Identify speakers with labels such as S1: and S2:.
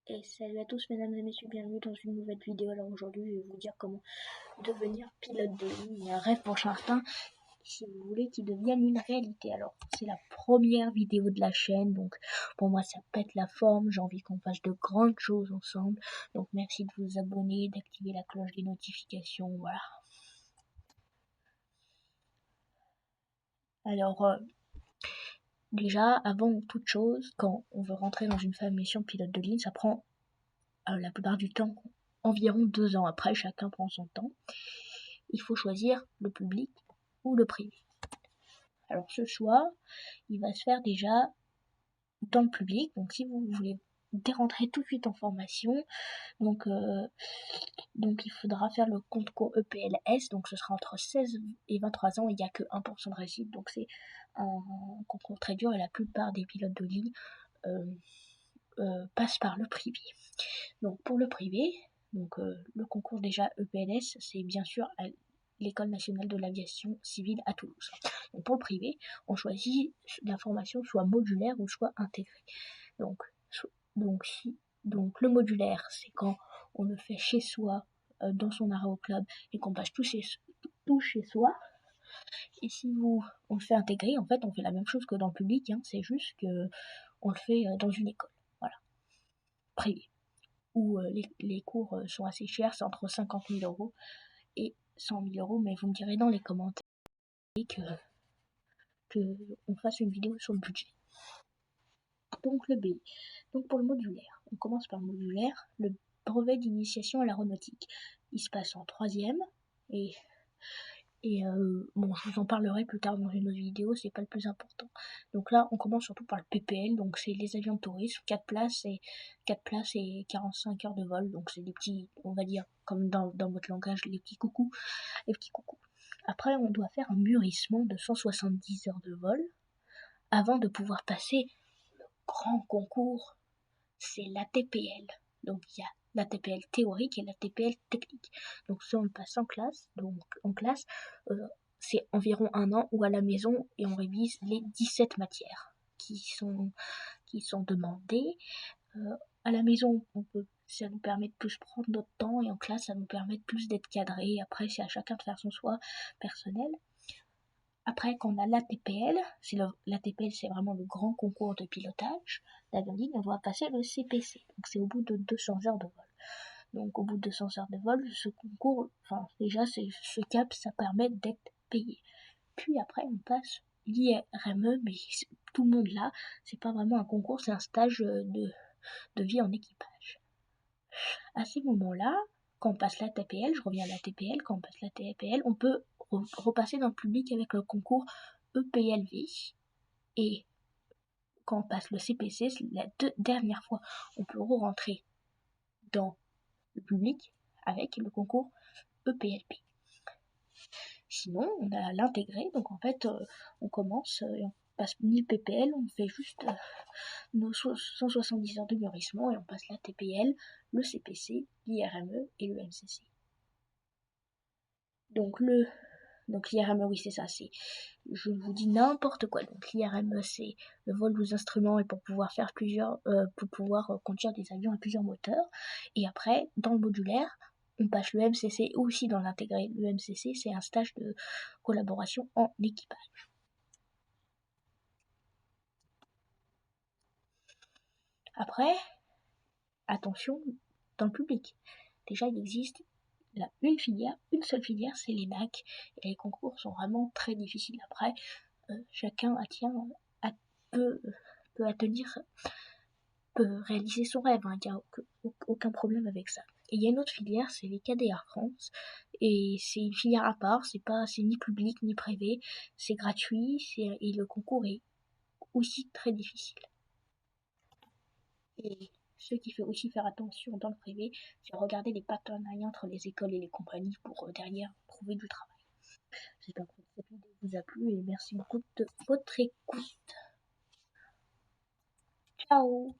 S1: Et salut à tous mesdames et messieurs, bienvenue dans une nouvelle vidéo. Alors aujourd'hui je vais vous dire comment devenir pilote de ligne, un rêve pour certains, si vous voulez qu'il devienne une réalité. Alors c'est la première vidéo de la chaîne, donc pour moi ça pète la forme, j'ai envie qu'on fasse de grandes choses ensemble. Donc merci de vous abonner, d'activer la cloche des notifications, voilà. Alors déjà, avant toute chose, quand on veut rentrer dans une formation pilote de ligne, ça prend la plupart du temps environ 2 ans. Après, chacun prend son temps. Il faut choisir le public ou le privé. Alors ce choix, il va se faire déjà dans le public. Donc si vous voulez rentrer tout de suite en formation, donc il faudra faire le concours EPLS, donc ce sera entre 16 et 23 ans, il n'y a que 1% de réussite, donc c'est un concours très dur et la plupart des pilotes de ligne passent par le privé. Donc pour le privé, donc le concours déjà EPLS, c'est bien sûr à l'École nationale de l'aviation civile à Toulouse. Donc pour le privé, on choisit la formation soit modulaire ou soit intégrée. Donc le modulaire, c'est quand on le fait chez soi, dans son arrêt au club, et qu'on passe tout chez soi. Et si on le fait intégré, en fait, on fait la même chose que dans le public, hein, c'est juste que on le fait dans une école, voilà, privée, où les cours sont assez chers, c'est entre 50 000 € et 100 000 €, mais vous me direz dans les commentaires que on fasse une vidéo sur le budget. Donc le B. Donc pour le modulaire, on commence par le modulaire, le brevet d'initiation à l'aéronautique. Il se passe en 3e et bon, je vous en parlerai plus tard dans une autre vidéo, c'est pas le plus important. Donc là, on commence surtout par le PPL, donc c'est les avions de tourisme, 4 places et 45 heures de vol, donc c'est des petits, on va dire, comme dans votre langage, les petits coucous. Après, on doit faire un mûrissement de 170 heures de vol avant de pouvoir passer le grand concours, c'est l'ATPL. Donc il y a l'ATPL théorique et l'ATPL technique. Donc ça on le passe en classe. Donc en classe, c'est environ 1 an ou à la maison et on révise les 17 matières qui sont demandées. À la maison, ça nous permet de plus prendre notre temps et en classe, ça nous permet de plus d'être cadré. Après, c'est à chacun de faire son choix personnel. Après, quand on a l'ATPL, l'ATPL c'est vraiment le grand concours de pilotage d'avion de ligne, on doit passer le CPC. Donc c'est au bout de 200 heures de vol. Donc au bout de 200 heures de vol, ce concours, enfin déjà ce cap, ça permet d'être payé. Puis après, on passe l'IRME, mais tout le monde là, c'est pas vraiment un concours, c'est un stage de vie en équipage. À ces moments-là, quand on passe l'ATPL, je reviens à l'ATPL, quand on passe l'ATPL, on peut repasser dans le public avec le concours EPLV. Et quand on passe le CPC, c'est la dernière fois, on peut rentrer dans le public avec le concours EPLP. Sinon, on a l'intégré, donc en fait, on commence et on passe ni le PPL, on fait juste nos 170 heures de mûrissement et on passe la TPL, le CPC, l'IRME et le MCC. Donc l'IRME, oui c'est ça, je vous dis n'importe quoi. Donc l'IRME c'est le vol des instruments et pour pouvoir faire conduire des avions à plusieurs moteurs. Et après, dans le modulaire, on passe le MCC aussi dans l'intégré. Le MCC c'est un stage de collaboration en équipage. Après, attention, dans le public. Déjà il existe une seule filière, c'est l'ENAC. Et les concours sont vraiment très difficiles. Après, chacun peut réaliser son rêve, il n'y a aucun problème avec ça. Et il y a une autre filière, c'est les cadets Air France, et c'est une filière à part, c'est ni public ni privé, c'est gratuit, et le concours est aussi très difficile. Et ce qu'il faut aussi faire attention dans le privé, c'est regarder les partenariats entre les écoles et les compagnies pour derrière trouver du travail. J'espère que cette vidéo vous a plu et merci beaucoup de votre écoute. Ciao!